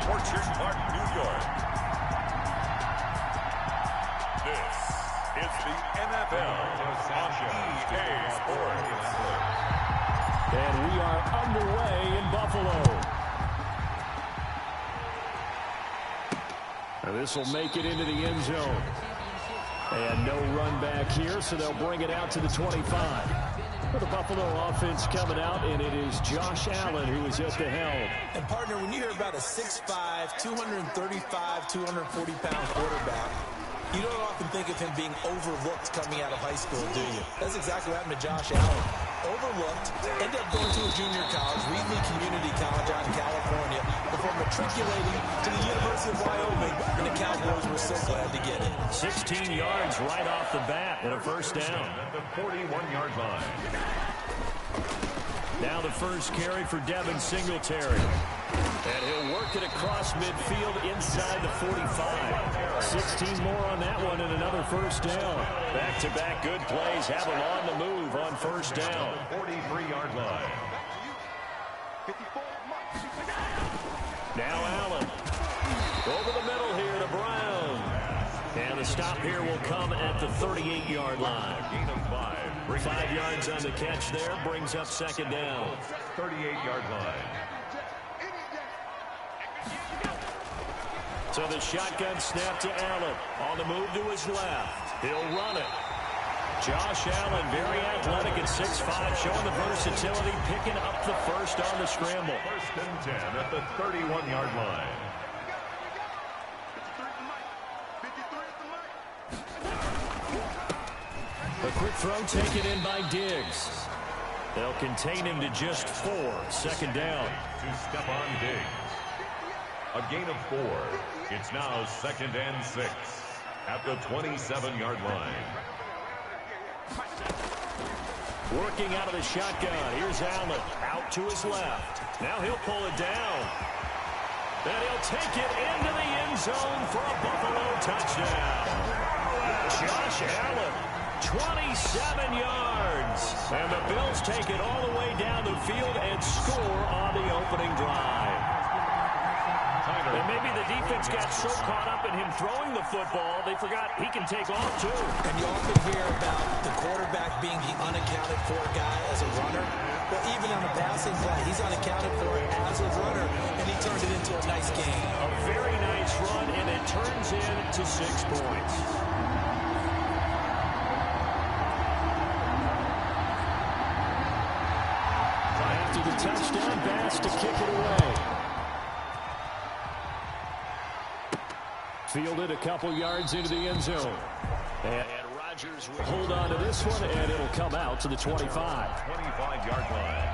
Orchard Park, New York. This is the NFL on EA Sports. And we are underway in Buffalo. And this will make it into the end zone. And no run back here, so they'll bring it out to the 25. For the Buffalo offense coming out, and it is Josh Allen who is at the helm. And, partner, when you hear about a 6'5", 235, 240-pound quarterback, you don't often think of him being overlooked coming out of high school, do you? That's exactly what happened to Josh Allen. Overlooked, ended up going to a junior college, Reedley Community College out in California, before matriculating to the University of Wyoming, and the Cowboys were so glad to get it. 16 yards right off the bat and a first down. At the 41-yard line. Now the first carry for Devin Singletary. And he'll work it across midfield inside the 45. 16 more on that one and another first down. Back-to-back good plays have him on the move on first down. 43-yard line. Now Allen. Over the middle here to Brown. And the stop here will come at the 38-yard line. Gain of 5. 5 yards on the catch there. Brings up second down. 38-yard line. So the shotgun snap to Allen. On the move to his left. He'll run it. Josh Allen, very athletic at 6'5", showing the versatility, picking up the first on the scramble. First and 10 at the 31-yard line. A quick throw taken in by Diggs. They'll contain him to just 4. Second down. To step on Diggs. A gain of 4. It's now second and 6 at the 27-yard line. Working out of the shotgun. Here's Allen out to his left. Now he'll pull it down. And he'll take it into the end zone for a Buffalo touchdown. Josh Allen, 27 yards. And the Bills take it all the way down the field and score on the opening drive. And maybe the defense got so caught up in him throwing the football, they forgot he can take off, too. And you often hear about the quarterback being the unaccounted for guy as a runner. But even on a passing play, he's unaccounted for as a runner, and he turned it into a nice game. A very nice run, and it turns into 6 points. After the touchdown pass to kick it away. Fielded a couple yards into the end zone. And Rodgers will hold on to this one, and it'll come out to the 25. 25-yard line.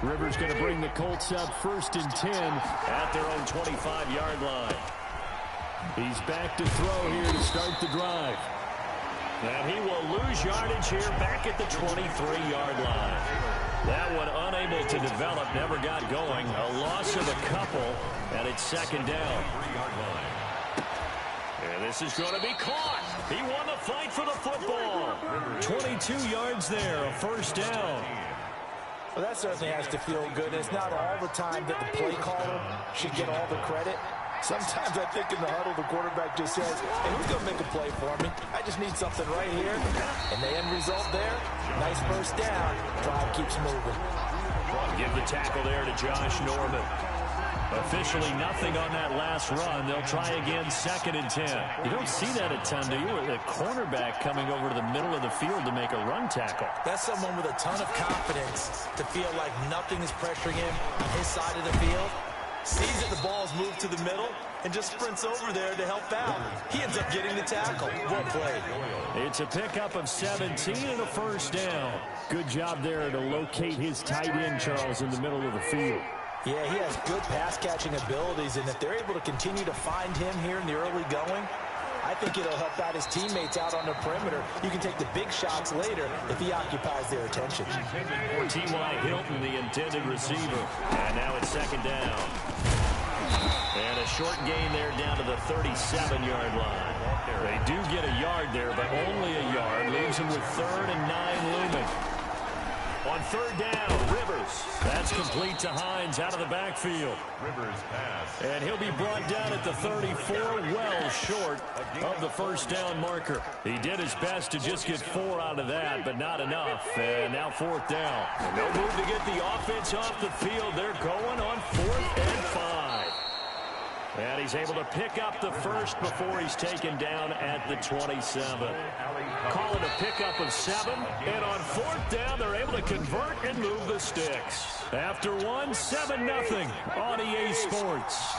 Rivers going to bring the Colts up first and 10 at their own 25-yard line. He's back to throw here to start the drive. And he will lose yardage here back at the 23-yard line. That one unable to develop, never got going. A loss of a couple, and it's second down. 3-yard line. And this is going to be caught. He won the fight for the football. 22 yards there, a first down. Well, that certainly has to feel good. It's not all the time that the play caller should get all the credit. Sometimes I think in the huddle, the quarterback just says, hey, who's going to make a play for me? I just need something right here. And the end result there, nice first down. Drive keeps moving. Give the tackle there to Josh Norman. Officially nothing on that last run. They'll try again, second and 10. You don't see that a ton, do you? The cornerback coming over to the middle of the field to make a run tackle. That's someone with a ton of confidence to feel like nothing is pressuring him on his side of the field. Sees that the ball's moved to the middle and just sprints over there to help out. He ends up getting the tackle. Well played. It's a pickup of 17 and a first down. Good job there to locate his tight end, Charles, in the middle of the field. Yeah, he has good pass-catching abilities, and if they're able to continue to find him here in the early going, I think it'll help out his teammates out on the perimeter. You can take the big shots later if he occupies their attention. T.Y. Hilton, the intended receiver. And now it's second down. And a short gain there down to the 37-yard line. They do get a yard there, but only a yard. Leaves him with 3rd and 9 looming. On third down, Rivers. That's complete to Hines out of the backfield. Rivers pass. And he'll be brought down at the 34, well short of the first down marker. He did his best to just get 4 out of that, but not enough. And now fourth down. And no move to get the offense off the field. They're going on 4th and 5. And he's able to pick up the first before he's taken down at the 27. Call it a pickup of 7. And on fourth down, they're able to convert and move the sticks. After one, 7-0 on EA Sports.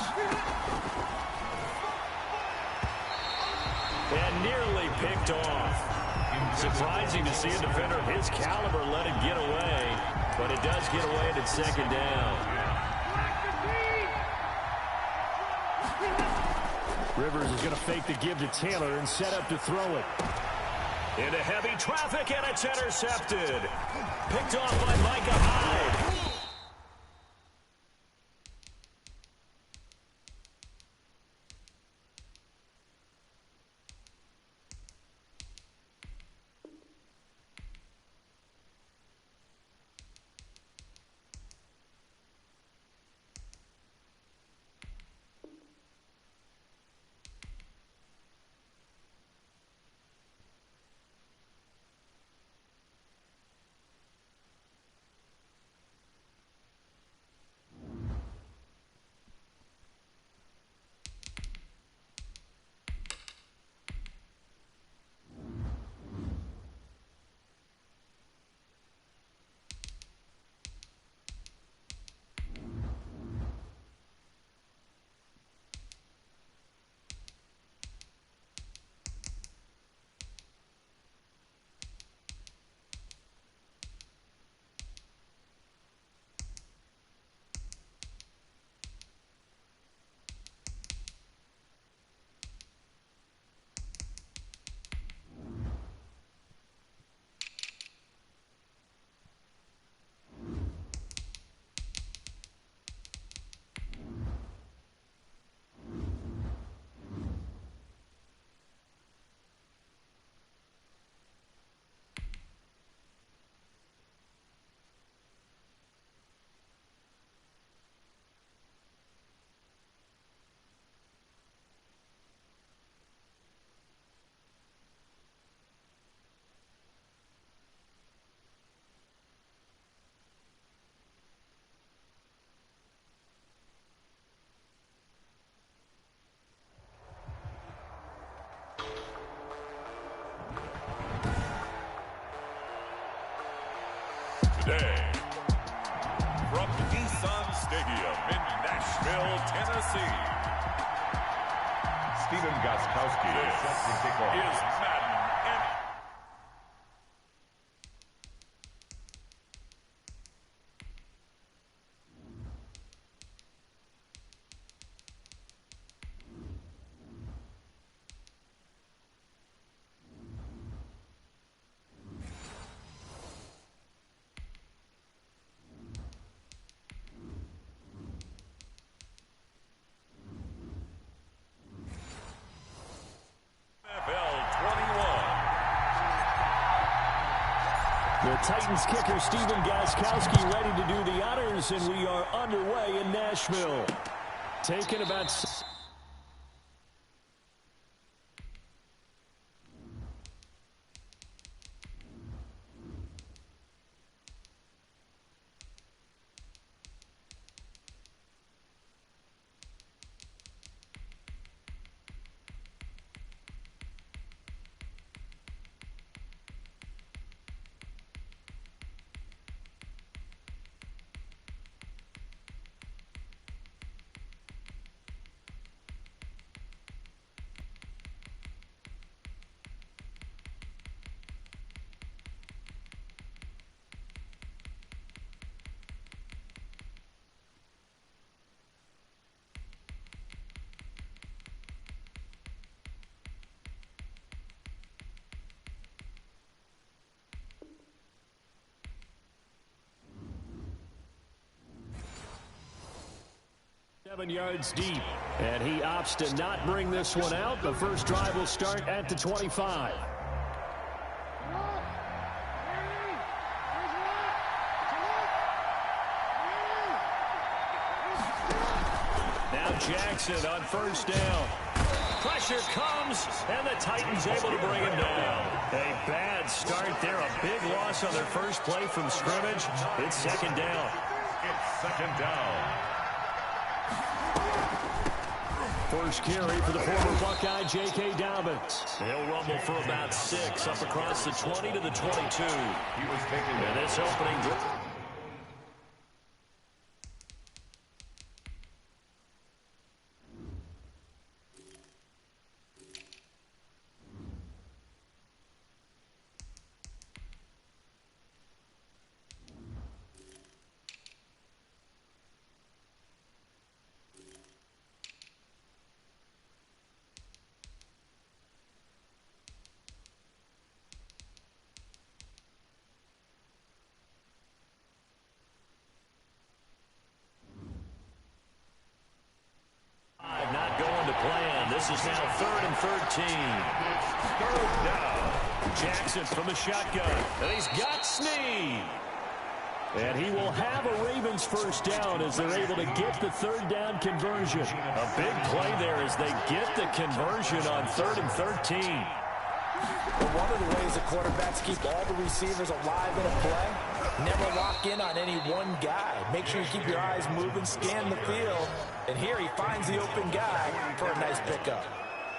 And nearly picked off. Surprising to see a defender of his caliber let it get away. But it does get away at second down. Rivers is going to fake the give to Taylor and set up to throw it. Into heavy traffic, and it's intercepted. Picked off by Micah Hyde. Today, from Nissan Stadium in Nashville, Tennessee, Stephen Gostkowski is Madden. The Titans kicker Stephen Gostkowski ready to do the honors, and we are underway in Nashville. Taking about... ...7 yards deep, and he opts to not bring this one out. The first drive will start at the 25. Now Jackson on first down. Pressure comes, and the Titans able to bring him down. A bad start there. A big loss on their first play from scrimmage. It's second down. It's second down. First carry for the former Buckeye, J.K. Dobbins. He'll rumble for about 6 up across the 20 to the 22. He was taking And this opening drive. Not going to plan. This is now 3rd and 13. third down. Jackson from the shotgun. And he's got Snead. And he will have a Ravens first down as they're able to get the 3rd down conversion. A big play there as they get the conversion on 3rd and 13. Well, one of the ways the quarterbacks keep all the receivers alive in a play, never lock in on any one guy. Make sure you keep your eyes moving, scan the field. And here he finds the open guy for a nice pickup.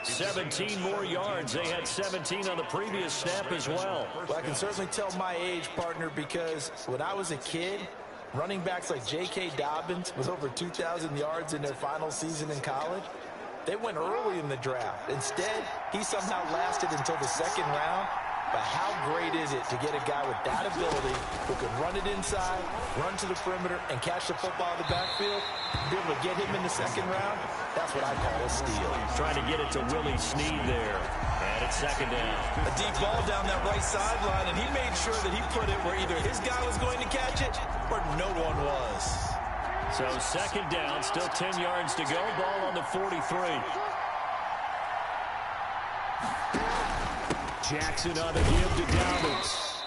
17 more yards. They had 17 on the previous snap as well. Well, I can certainly tell my age, partner, because when I was a kid, running backs like J.K. Dobbins with over 2,000 yards in their final season in college, they went early in the draft. Instead, he somehow lasted until the 2nd round. But how great is it to get a guy with that ability who can run it inside, run to the perimeter, and catch the football in the backfield? Be able to get him in the 2nd round? That's what I call a steal. Trying to get it to Willie Snead there. And it's 2nd down. A deep ball down that right sideline, and he made sure that he put it where either his guy was going to catch it or no one was. So 2nd down, still 10 yards to go. Ball on the 43. Jackson on the give to Dobbins.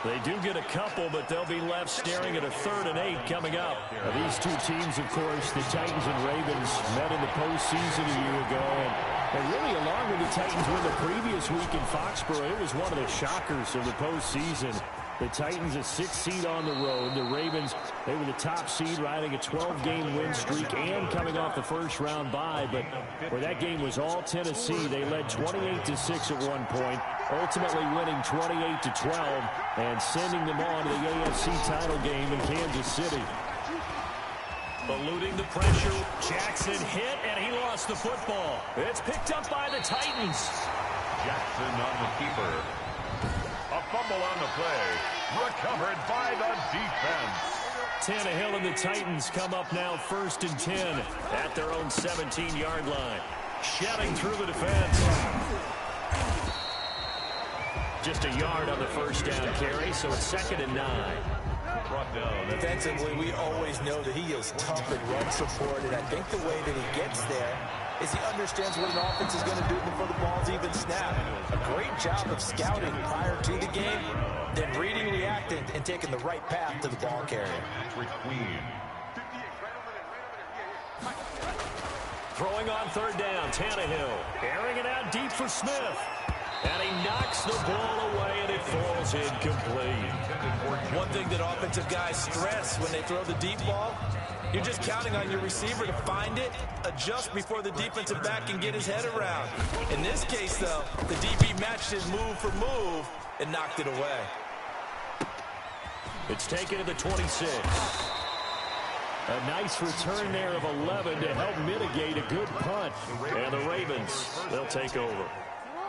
They do get a couple, but they'll be left staring at a 3rd and 8 coming up. Now, these two teams, of course, the Titans and Ravens, met in the postseason a year ago. And really, along with the Titans win the previous week in Foxborough, it was one of the shockers of the postseason. The Titans a 6th seed on the road. The Ravens, they were the top seed, riding a 12-game win streak and coming off the first-round bye. But where that game was all Tennessee, they led 28-6 at one point, ultimately winning 28-12 and sending them on to the AFC title game in Kansas City. Eluding the pressure, Jackson hit, and he lost the football. It's picked up by the Titans. Jackson on the keeper. A fumble on the play. Recovered by the defense. Tannehill and the Titans come up now 1st and 10 at their own 17-yard line. Shedding through the defense. Just a yard on the first down carry, so it's 2nd and 9. Brought down. Defensively, we always know that he is tough in run support, and I think the way that he gets there is he understands what an offense is going to do before the ball's even snapped. A great job of scouting prior to the game, then reading, reacting, and taking the right path to the ball carrier. Throwing on 3rd down, Tannehill. Airing it out deep for Smith. And he knocks the ball away, and it falls incomplete. One thing that offensive guys stress when they throw the deep ball, you're just counting on your receiver to find it, adjust before the defensive back can get his head around. In this case, though, the DB matched his move for move and knocked it away. It's taken to the 26. A nice return there of 11 to help mitigate a good punt. And the Ravens, they'll take over.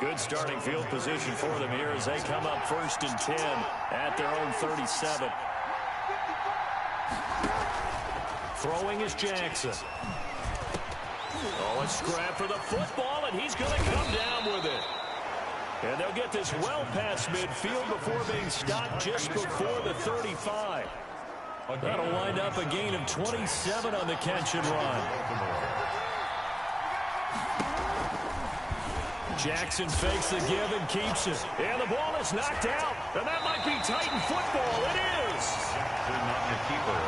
Good starting field position for them here as they come up 1st and 10 at their own 37. Throwing is Jackson. Oh, a scrap for the football, and he's going to come down with it. And they'll get this well past midfield before being stopped just before the 35. That'll wind up a gain of 27 on the catch and run. Jackson fakes the give and keeps it. And the ball is knocked out. And that might be Titan football. It is. Jackson on the keeper.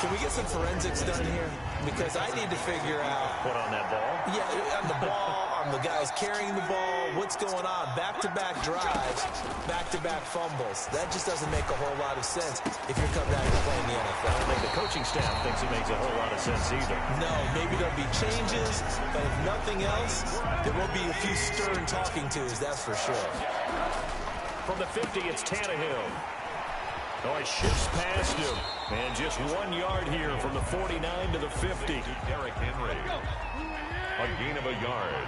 can we get some forensics done here? Because I need to figure out. Put on that ball? Yeah, on the ball, on the guys carrying the ball, what's going on? Back-to-back drives, back-to-back fumbles. That just doesn't make a whole lot of sense if you're coming out and playing the NFL. I don't think the coaching staff thinks it makes a whole lot of sense either. No, maybe there'll be changes, but if nothing else, there will be a few stern talking tos, that's for sure. From the 50, it's Tannehill. Oh, he shifts past him. And just 1 yard here from the 49 to the 50. Derrick Henry. A gain of a yard.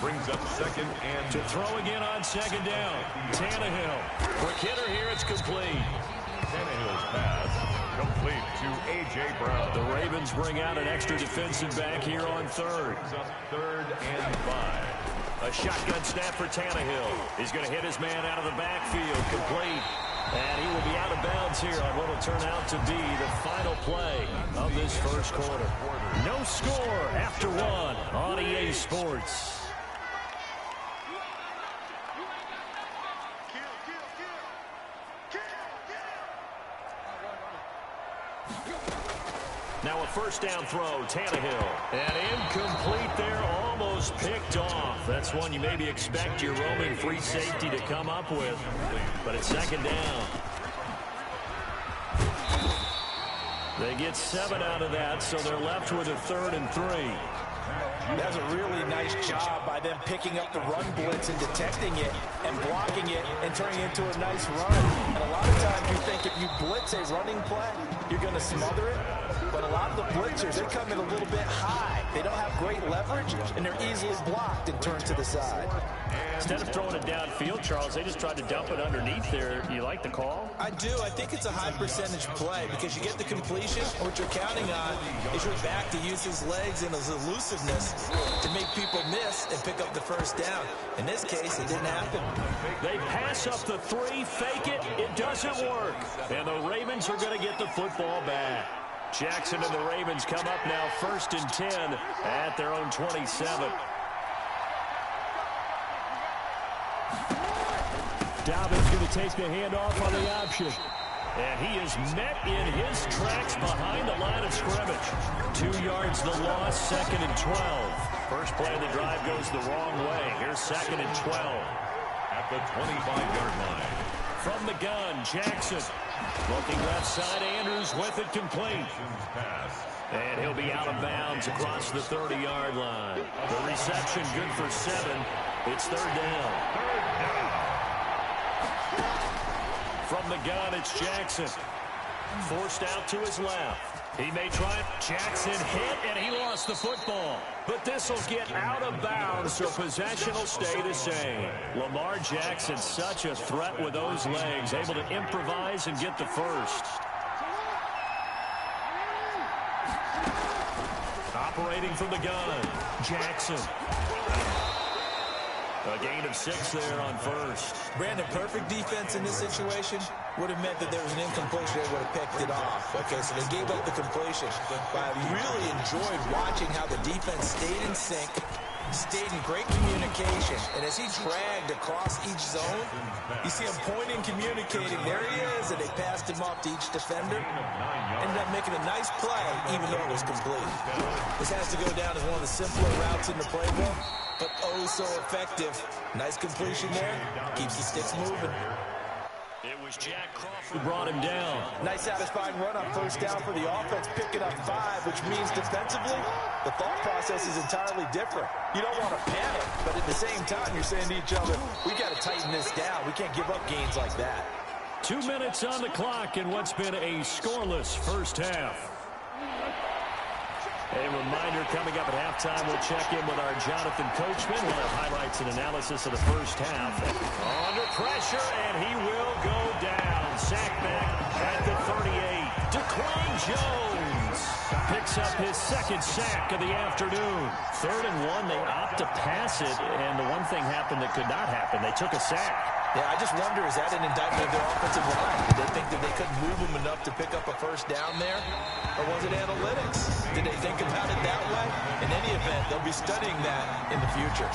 Brings up second and... To throw again on second down. Tannehill. Quick hitter here. It's complete. Tannehill's pass complete to A.J. Brown. The Ravens bring out an extra defensive back here on third. Brings up third and 5. A shotgun snap for Tannehill. He's going to hit his man out of the backfield. Complete. And he will be out of bounds here on what will turn out to be the final play of this first quarter. No score after one on EA Sports. Now a first down throw, Tannehill. And incomplete there, almost picked off. That's one you maybe expect your roaming free safety to come up with. But it's second down. They get 7 out of that, so they're left with a 3rd and 3. That's a really nice job by them picking up the run blitz and detecting it and blocking it and turning it into a nice run. And a lot of times you think if you blitz a running play, you're going to smother it. But a lot of the blitzers, they come in a little bit high. They don't have great leverage, and they're easily blocked and turned to the side. Instead of throwing it downfield, Charles, they just tried to dump it underneath there. You like the call? I do. I think it's a high percentage play because you get the completion. What you're counting on is your back to use his legs and his elusiveness to make people miss and pick up the first down. In this case, it didn't happen. They pass up the 3, fake it. It doesn't work. And the Ravens are going to get the football back. Jackson and the Ravens come up now 1st and 10 at their own 27. Dobbins going to take the handoff on the option. And he is met in his tracks behind the line of scrimmage. 2 yards the loss, 2nd and 12. First play of the drive goes the wrong way. Here's 2nd and 12. At the 25-yard line. From the gun, Jackson. Looking left side, Andrews with it complete. And he'll be out of bounds across the 30-yard line. The reception good for 7. It's 3rd down. From the gun, it's Jackson. Forced out to his left. He may try it. Jackson hit, and he lost the football. But this will get out of bounds, so possession will stay the same. Lamar Jackson, such a threat with those legs, able to improvise and get the first. Operating from the gun, Jackson. A gain of 6 there on first. Brandon, perfect defense in this situation would have meant that there was an incompletion. They would have picked it off. Okay, so they gave up the completion. But I really enjoyed watching how the defense stayed in sync, stayed in great communication. And as he dragged across each zone, you see him pointing, communicating. There he is, and they passed him off to each defender. Ended up making a nice play, even though it was complete. This has to go down as one of the simpler routes in the playbook, but oh so effective. Nice completion there. Keeps the sticks moving. It was Jack Crawford who brought him down. Nice satisfying run on first down for the offense, picking up 5, which means defensively, the thought process is entirely different. You don't want to panic, but at the same time, you're saying to each other, we got to tighten this down. We can't give up gains like that. 2 minutes on the clock in what's been a scoreless first half. A reminder, coming up at halftime, we'll check in with our Jonathan Coachman. We'll have highlights and analysis of the first half. Under pressure, and he will go down. Sack back at the 38. DeQuan Jones picks up his 2nd sack of the afternoon. 3rd and 1, they opt to pass it, and the one thing happened that could not happen. They took a sack. Yeah, I just wonder, is that an indictment of their offensive line? Did they think that they couldn't move them enough to pick up a first down there? Or was it analytics? Did they think about it that way? In any event, they'll be studying that in the future.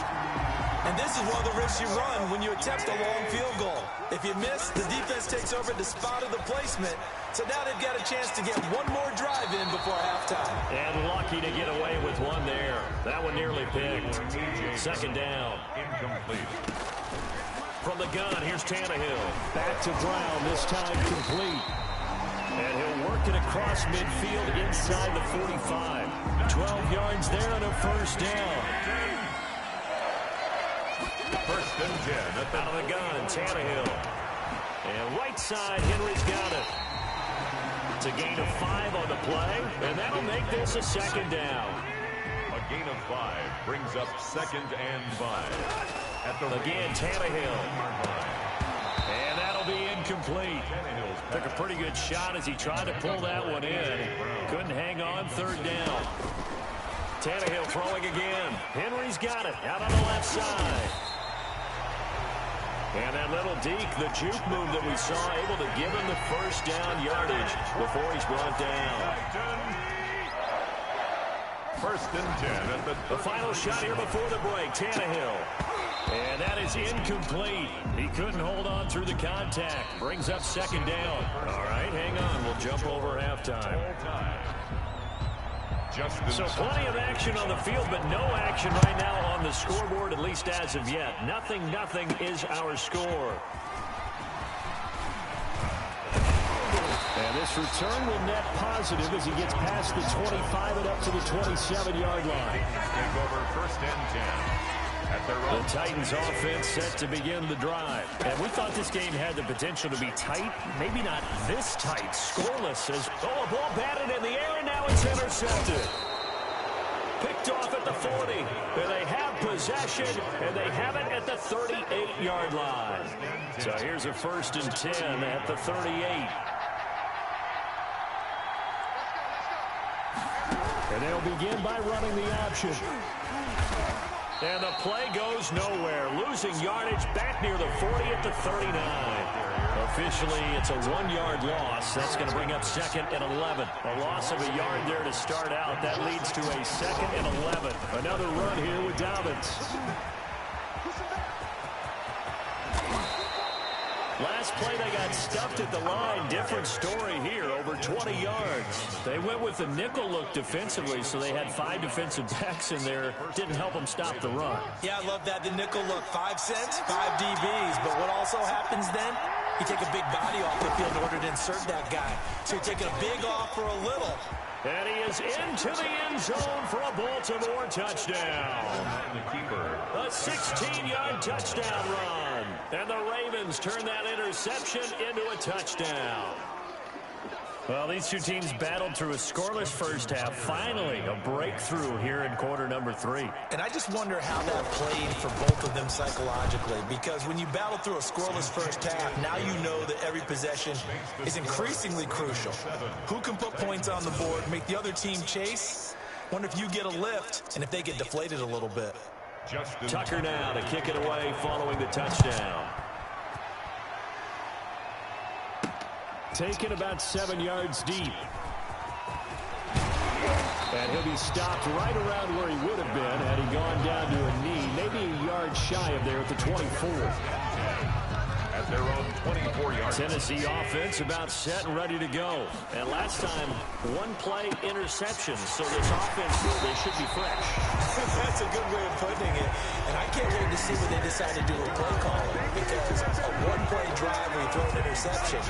And this is one of the risks you run when you attempt a long field goal. If you miss, the defense takes over the spot of the placement. So now they've got a chance to get one more drive in before halftime. And lucky to get away with one there. That one nearly picked. Second down. Incomplete. From the gun, here's Tannehill. Back to Brown, this time complete. And he'll work it across midfield inside the 45. 12 yards there and a first down. First and 10 out of the gun, Tannehill. And right side, Henry's got it. It's a gain of 5 on the play, and that'll make this a second down. A gain of 5 brings up second and 5. At the again, Tannehill. And that'll be incomplete. Took a pretty good shot as he tried to pull that one in. Couldn't hang on, third down. Tannehill throwing again. Henry's got it out on the left side. And that little deke, the juke move that we saw, able to give him the first down yardage before he's brought down. First and 10 at the final shot here before the break, Tannehill. And that is incomplete. He couldn't hold on through the contact. Brings up second down. All right, hang on. We'll jump over halftime. So plenty of action on the field, but no action right now on the scoreboard, at least as of yet. 0-0 is our score. And this return will net positive as he gets past the 25 and up to the 27-yard line. Take over first and 10. The Titans offense set to begin the drive. And we thought this game had the potential to be tight. Maybe not this tight. Scoreless as, a ball batted in the air, and now it's intercepted. Picked off at the 40. And they have possession, and they have it at the 38-yard line. So here's a first and 10 at the 38. And they'll begin by running the option. And the play goes nowhere. Losing yardage back near the 40 at the 39. Officially, it's a 1-yard loss. That's going to bring up second and 11. A loss of a yard there to start out. That leads to a second and 11. Another run here with Dobbins. Last play, they got stuffed at the line. Different story here, over 20 yards. They went with the nickel look defensively, so they had 5 defensive backs in there. Didn't help them stop the run. Yeah, I love that. The nickel look, 5 cents, 5 DBs. But what also happens then, you take a big body off the field in order to insert that guy. So you're taking a big off for a little. And he is into the end zone for a Baltimore touchdown. A 16-yard touchdown run. And the Ravens turn that interception into a touchdown. Well, these two teams battled through a scoreless first half. Finally, a breakthrough here in quarter number 3. And I just wonder how that played for both of them psychologically. Because when you battle through a scoreless first half, now you know that every possession is increasingly crucial. Who can put points on the board, make the other team chase? Wonder if you get a lift and if they get deflated a little bit. Tucker now to kick it away following the touchdown. Taken about 7 yards deep. And he'll be stopped right around where he would have been had he gone down to a knee, maybe a yard shy of there at the 24. At their own 24-yard. Tennessee offense about set and ready to go. And last time, 1 play interception, so this offense, they should be fresh. That's a good way of putting it. And I can't wait to see what they decide to do with play calling, because a 1-play drive where you throw an interception,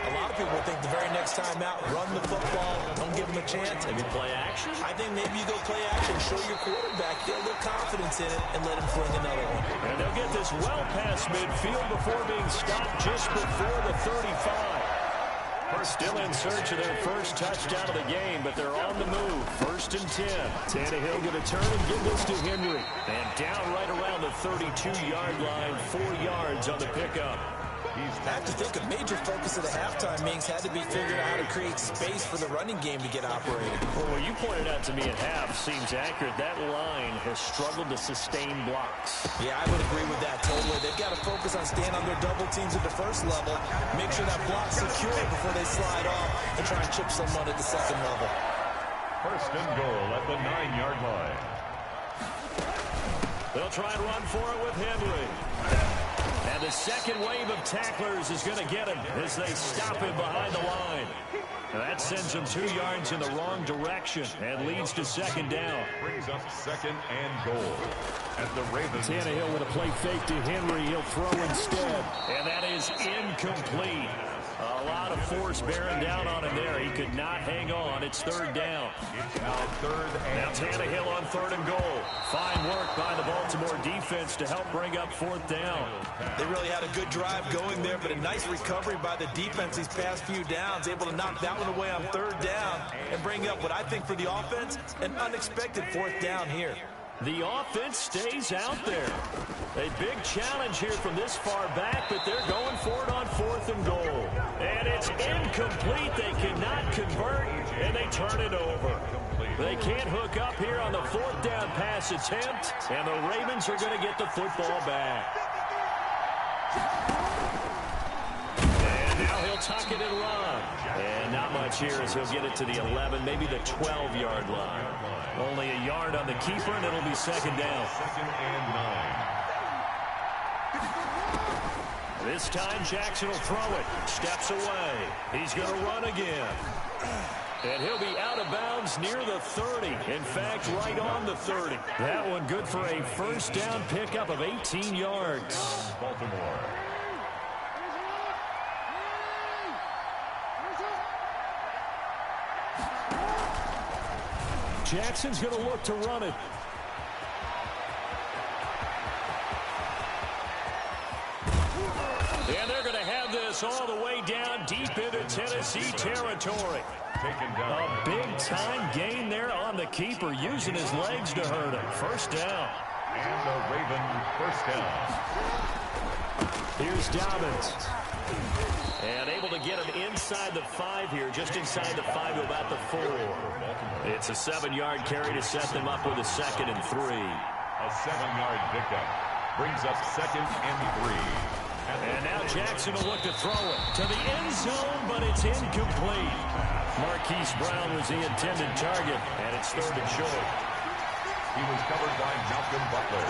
a lot of people think the very next time out, run the football, don't give them a chance. Maybe play action? I think maybe you go play action, show your quarterback, get a little confidence in it, and let him fling another one. And they'll get this well past midfield before being stopped just before the 35. Still in search of their first touchdown of the game, but they're on the move. First and 10. Tannehill going to turn and give this to Henry. And down right around the 32-yard line, 4 yards on the pickup. I have to think a major focus of the halftime meetings had to be figuring out how to create space for the running game to get operated. Well, what you pointed out to me at half seems accurate. That line has struggled to sustain blocks. Yeah, I would agree with that totally. They've got to focus on staying on their double teams at the first level, make sure that block's secure before they slide off and try and chip someone at the second level. First and goal at the 9-yard line. They'll try and run for it with Henry. And the second wave of tacklers is going to get him as they stop him behind the line. And that sends him 2 yards in the wrong direction and leads to second down. Brings up second and goal at the Ravens. Tannehill with a play fake to Henry. He'll throw instead. And that is incomplete. A lot of force bearing down on him there. He could not hang on. It's third down. It's now third and now Tannehill on third and goal. Fine work by the Baltimore defense to help bring up fourth down. They really had a good drive going there, but a nice recovery by the defense these past few downs, able to knock that one away on third down and bring up what I think for the offense, an unexpected fourth down here. The offense stays out there. A big challenge here from this far back, but they're going for it on fourth and goal. And it's incomplete. They cannot convert, and they turn it over. They can't hook up here on the fourth down pass attempt, and the Ravens are going to get the football back. And now he'll tuck it and run. And not much here as he'll get it to the 11, maybe the 12-yard line. Only a yard on the keeper, and it'll be second down. Second and 9. This time Jackson will throw it. Steps away. He's going to run again. And he'll be out of bounds near the 30. In fact, right on the 30. That one good for a first down pickup of 18 yards. Baltimore. Jackson's going to look to run it. And they're going to have this all the way down deep into Tennessee territory. Taken down. A big-time gain there on the keeper, using his legs to hurt him. First down. And the Raven first down. Here's Dobbins. And able to get him inside the 5 here, just inside the 5 to about the 4. It's a 7-yard carry to set them up with a second and 3. A 7-yard pickup brings up second and 3. And now Jackson will look to throw it to the end zone, but it's incomplete. Marquise Brown was the intended target, and it's third and short. He was covered by Malcolm Butler.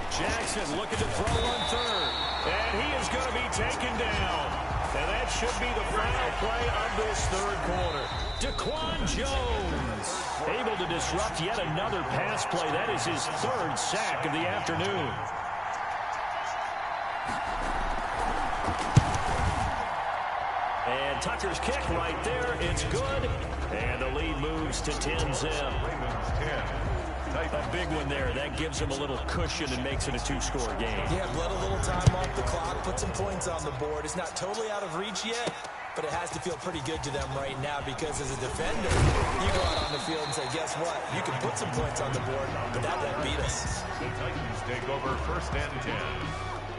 Jackson looking to throw on third, and he is going to be taken down. And that should be the final play of this third quarter. Daquan Jones able to disrupt yet another pass play. That is his third sack of the afternoon. And Tucker's kick right there. It's good. And the lead moves to 10-zip. Ravens 10. A big one there. That gives him a little cushion and makes it a 2-score game. Yeah, let a little time off the clock, put some points on the board. It's not totally out of reach yet, but it has to feel pretty good to them right now because as a defender, you go out on the field and say, guess what? You can put some points on the board, but that won't beat us. The Titans take over first and 10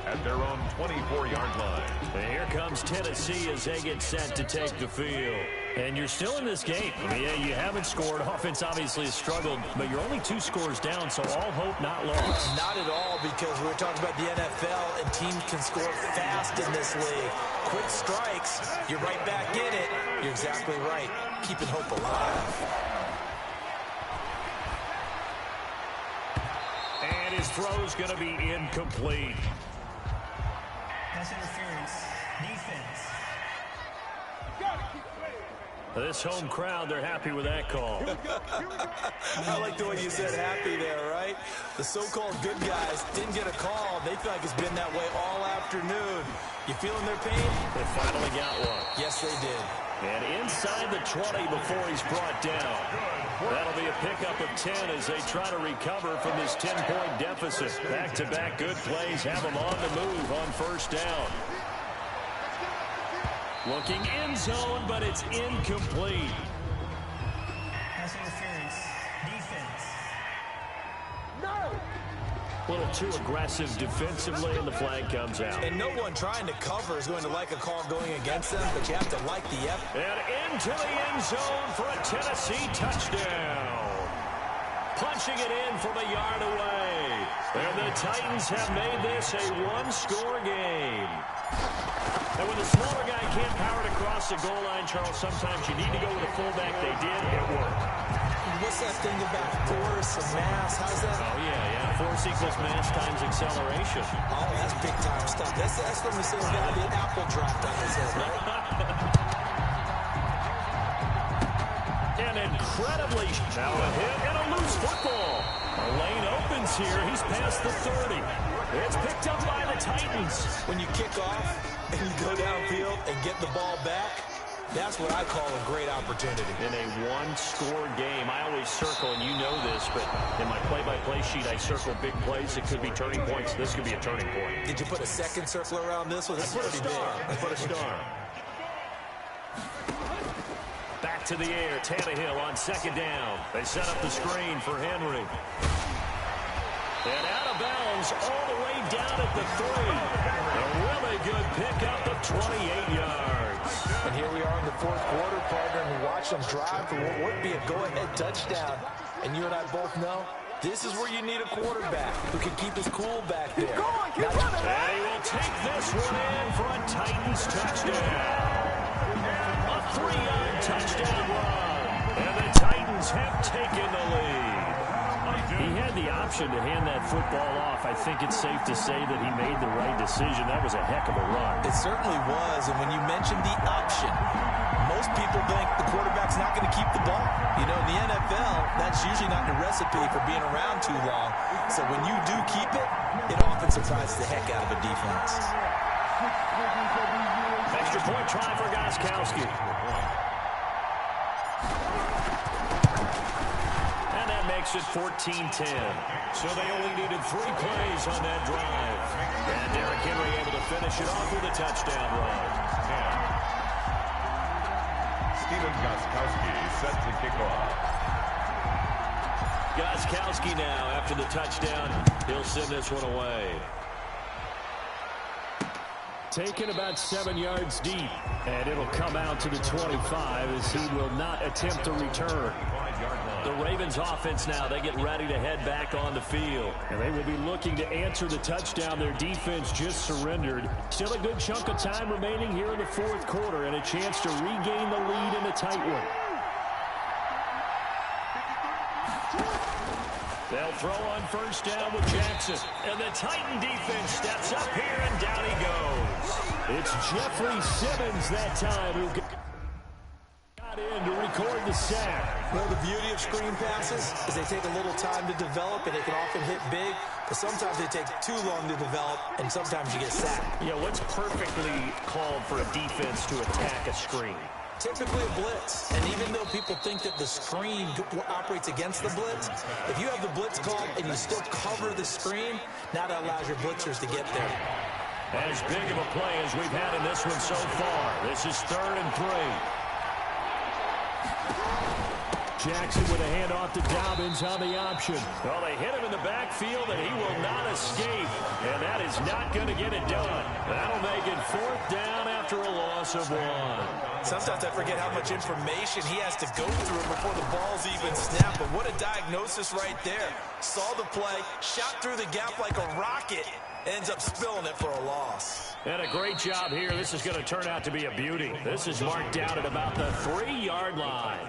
at their own 24-yard line. And here comes Tennessee as they get set to take the field. And you're still in this game. I mean, yeah, you haven't scored. Offense obviously has struggled, but you're only 2 scores down, so all hope not lost. Not at all, because we're talking about the NFL, and teams can score fast in this league. Quick strikes, you're right back in it. You're exactly right. Keeping hope alive. And his throw's going to be incomplete. Pass interference. Defense. This home crowd, they're happy with that call. I like the way you said happy there, right? The so-called good guys didn't get a call. They feel like it's been that way all afternoon. You feeling their pain? They finally got one. Yes, they did. And inside the 20 before he's brought down. That'll be a pickup of 10 as they try to recover from this 10-point deficit. Back-to-back good plays have them on the move on first down. Looking end zone, but it's incomplete. Pass interference. Defense. A little too aggressive defensively, and the flag comes out. And no one trying to cover is going to like a call going against them, but you have to like the effort. And into the end zone for a Tennessee touchdown. Punching it in from a yard away. And the Titans have made this a 1-score game. And when the smaller guy can't power it across the goal line, Charles, sometimes you need to go with a fullback. They did. It worked. what's that thing about force and mass? How's that? Oh, yeah. Force equals mass times acceleration. Oh, that's big-time stuff. That's when we say we got the apple dropped on his head, right? And incredibly, now a hit and a loose football. A lane opens here. He's past the 30. It's picked up by the Titans. When you kick off and you go downfield and get the ball back, that's what I call a great opportunity. In a one-score game, I always circle, and you know this, but in my play-by-play sheet, I circle big plays. It could be turning points. This could be a turning point. Did you put a second circle around this one? This I put a star. Back to the air. Tannehill on second down. They set up the screen for Henry. And out of bounds all the way down at the 3. A really good pickup of 28 yards. And here we are in the fourth quarter, partner, and we watch them drive for what would be a go-ahead touchdown. And you and I both know this is where you need a quarterback who can keep his cool back there. And he will take this one in for a Titans touchdown. A 3-yard touchdown run. And the Titans have taken the lead. He had the option to hand that football off. I think it's safe to say that he made the right decision. That was a heck of a run. It certainly was. And when you mentioned the option, most people think the quarterback's not going to keep the ball. You know, in the NFL, that's usually not the recipe for being around too long. So when you do keep it, it often surprises the heck out of a defense. Extra point try for Gostkowski. And that makes it 14-10. So they only needed 3 plays on that drive. And Derrick Henry able to finish it off with a touchdown run. Stephen Gostkowski set to kick off. Gostkowski now, after the touchdown, he'll send this one away. Taken about 7 yards deep, and it'll come out to the 25 as he will not attempt to return. The Ravens offense now, they get ready to head back on the field. And they will be looking to answer the touchdown their defense just surrendered. Still a good chunk of time remaining here in the fourth quarter and a chance to regain the lead in a tight one. They'll throw on first down with Jackson. And the Titan defense steps up here, and down he goes. It's Jeffrey Simmons that time who got in to record the sack. Well, the beauty of screen passes is they take a little time to develop, and they can often hit big, but sometimes they take too long to develop, and sometimes you get sacked. Yeah, what's perfectly called for a defense to attack a screen? Typically a blitz, and even though people think that the screen operates against the blitz, if you have the blitz called and you still cover the screen, now that allows your blitzers to get there. As big of a play as we've had in this one so far. This is 3rd and 3. Jackson with a handoff to Dobbins on the option. Well, they hit him in the backfield, and he will not escape. And that is not going to get it done. That'll make it 4th down after a loss of 1. Sometimes I forget how much information he has to go through before the ball's even snapped. But what a diagnosis right there. Saw the play, shot through the gap like a rocket, ends up spilling it for a loss. And a great job here. This is going to turn out to be a beauty. This is marked out at about the 3-yard line.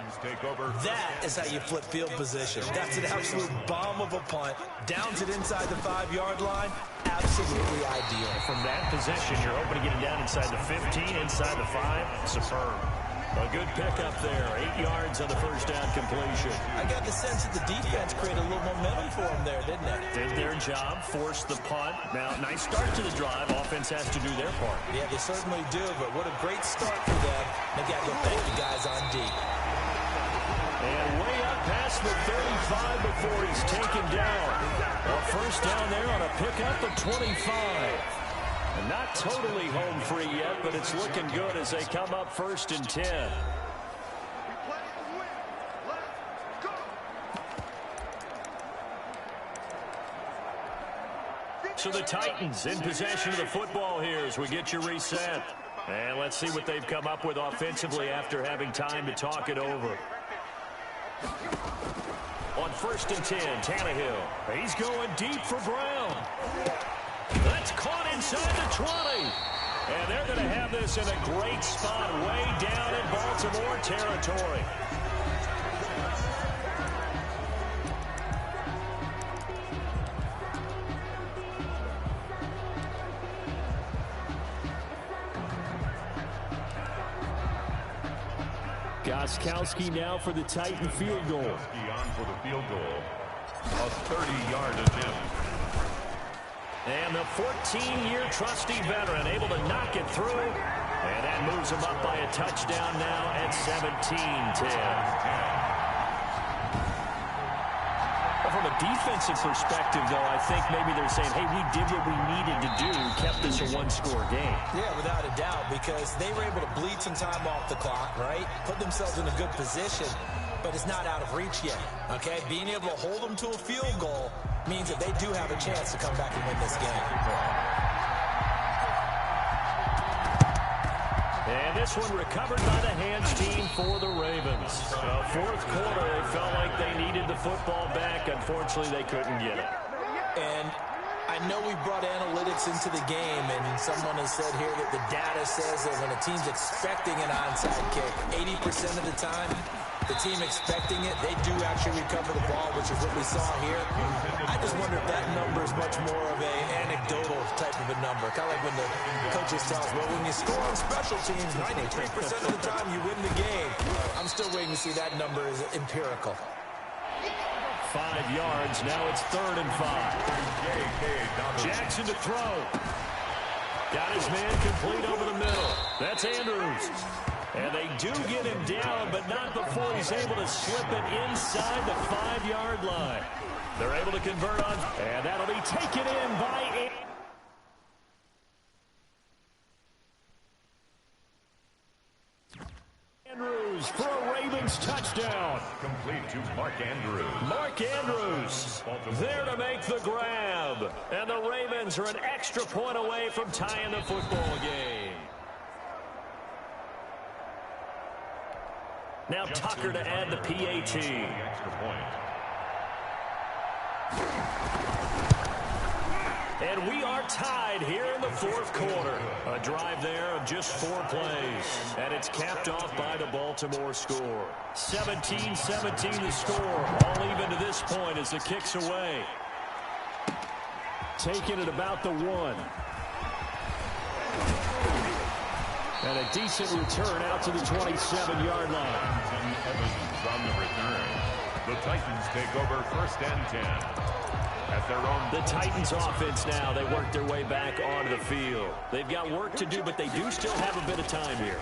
That is how you flip field position. That's an absolute bomb of a punt. Downs it inside the 5-yard line. Absolutely ideal. From that position, you're hoping to get it down inside the 15, inside the 5. Superb. A good pickup there. 8 yards on the first down completion. I got the sense that the defense created a little momentum for them there, didn't it? Did their job, forced the punt. Now, nice start to the drive. Offense has to do their part. Yeah, they certainly do, but what a great start for them. They got to go thank the guys on D. And way up past the 35 before he's taken down. A first down there on a pickup of 25. And not totally home free yet, but it's looking good as they come up 1st and 10. So the Titans in possession of the football here as we get you reset. And let's see what they've come up with offensively after having time to talk it over. On 1st and 10, Tannehill. He's going deep for Brown. That's caught inside the 20. And they're going to have this in a great spot way down in Baltimore territory. Gostkowski now for the Titan field goal. On for the field goal. A 30-yard attempt. And the 14-year trusty veteran able to knock it through. And that moves him up by a touchdown now at 17-10. From a defensive perspective, though, I think maybe they're saying, hey, we did what we needed to do, kept this a one-score game. Yeah, without a doubt, because they were able to bleed some time off the clock, right? Put themselves in a good position, but it's not out of reach yet, okay? Being able to hold them to a field goal means that they do have a chance to come back and win this game. And this one recovered by the hands team for the Ravens. Fourth quarter, they felt like they needed the football back. Unfortunately, they couldn't get it. And I know we brought analytics into the game, and someone has said here that the data says that when a team's expecting an onside kick, 80% of the time, the team expecting it, they do actually recover the ball, which is what we saw here. I just wonder if that number is much more of an anecdotal type of a number. Kind of like when the coaches tell us, well, when you score on special teams, 93% of the time you win the game. I'm still waiting to see that number is empirical. 5 yards. Now it's 3rd and 5. Jackson to throw. Got his man complete over the middle. That's Andrews. And they do get him down, but not before he's able to slip it inside the 5-yard line. They're able to convert on, and that'll be taken in by Andrews for a Ravens touchdown. Complete to Mark Andrews. Mark Andrews there to make the grab. And the Ravens are an extra point away from tying the football game. Now Tucker to add the PAT. Extra point. And we are tied here in the fourth quarter. A drive there of just 4 plays. And it's capped off by the Baltimore score. 17-17 the score. All even to this point as the kick's away. Taking it about the 1. And a decent return out to the 27-yard line. Evans on the return. The Titans take over 1st and 10. At their own. The Titans offense now, they work their way back onto the field. They've got work to do, but they do still have a bit of time here.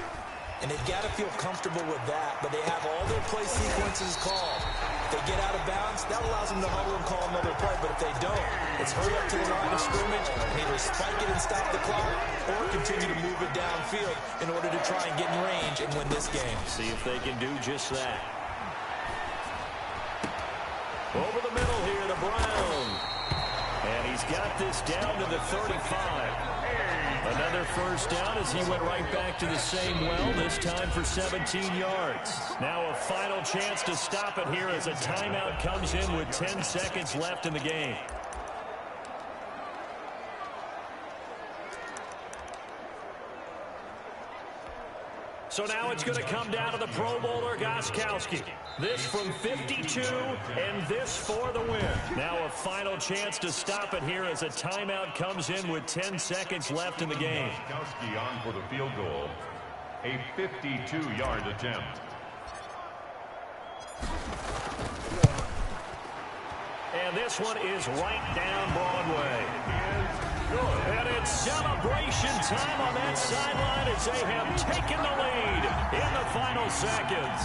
And they've got to feel comfortable with that, but they have all their play sequences called. If they get out of bounds, that allows them to huddle and call another play, but if they don't, it's hurry up to the line of scrimmage and either spike it and stop the clock or continue to move it downfield in order to try and get in range and win this game. See if they can do just that. Over the middle here to Brown. And he's got this down to the 35. Another first down as he went right back to the same well, this time for 17 yards. Now a final chance to stop it here as a timeout comes in with 10 seconds left in the game. So now it's going to come down to the Pro Bowler, Gostkowski. This from 52, and this for the win. Now a final chance to stop it here as a timeout comes in with 10 seconds left in the game. Gostkowski on for the field goal. A 52-yard attempt. And this one is right down Broadway. And it's celebration time on that sideline as they have taken the lead in the final seconds.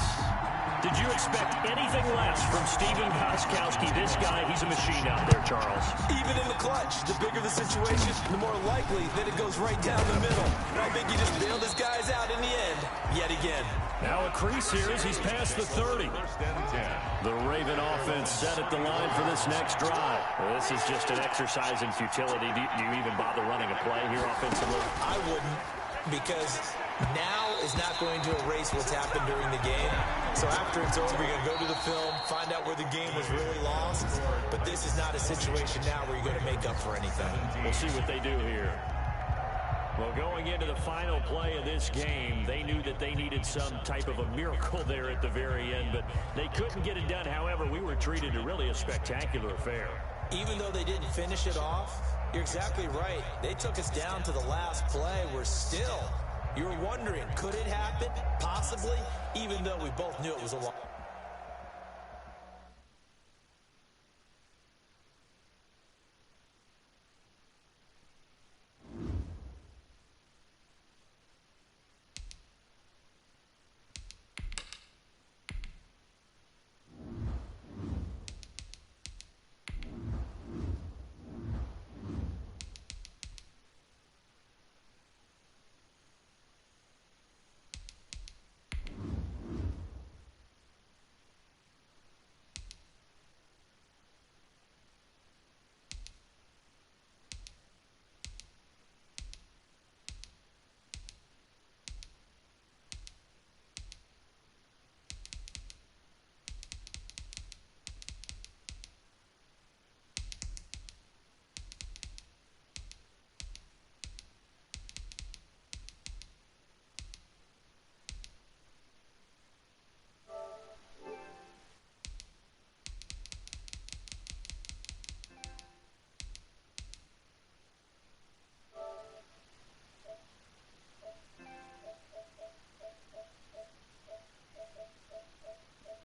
Did you expect anything less from Stephen Gostkowski? This guy, he's a machine out there, Charles. Even in the clutch, the bigger the situation, the more likely that it goes right down the middle. And I think he just bailed his guys out in the end, yet again. Now a crease here as he's past the 30. The Raven offense set at the line for this next drive. Well, this is just an exercise in futility. Do you even bother running a play here offensively? I wouldn't, because now is not going to erase what's happened during the game. So after it's over, you're going to go to the film, find out where the game was really lost. But this is not a situation now where you're going to make up for anything. We'll see what they do here. Well, going into the final play of this game, they knew that they needed some type of a miracle there at the very end, but they couldn't get it done. However, we were treated to really a spectacular affair. Even though they didn't finish it off, you're exactly right. They took us down to the last play. We're still, You're wondering, could it happen? Possibly, even though we both knew it was a long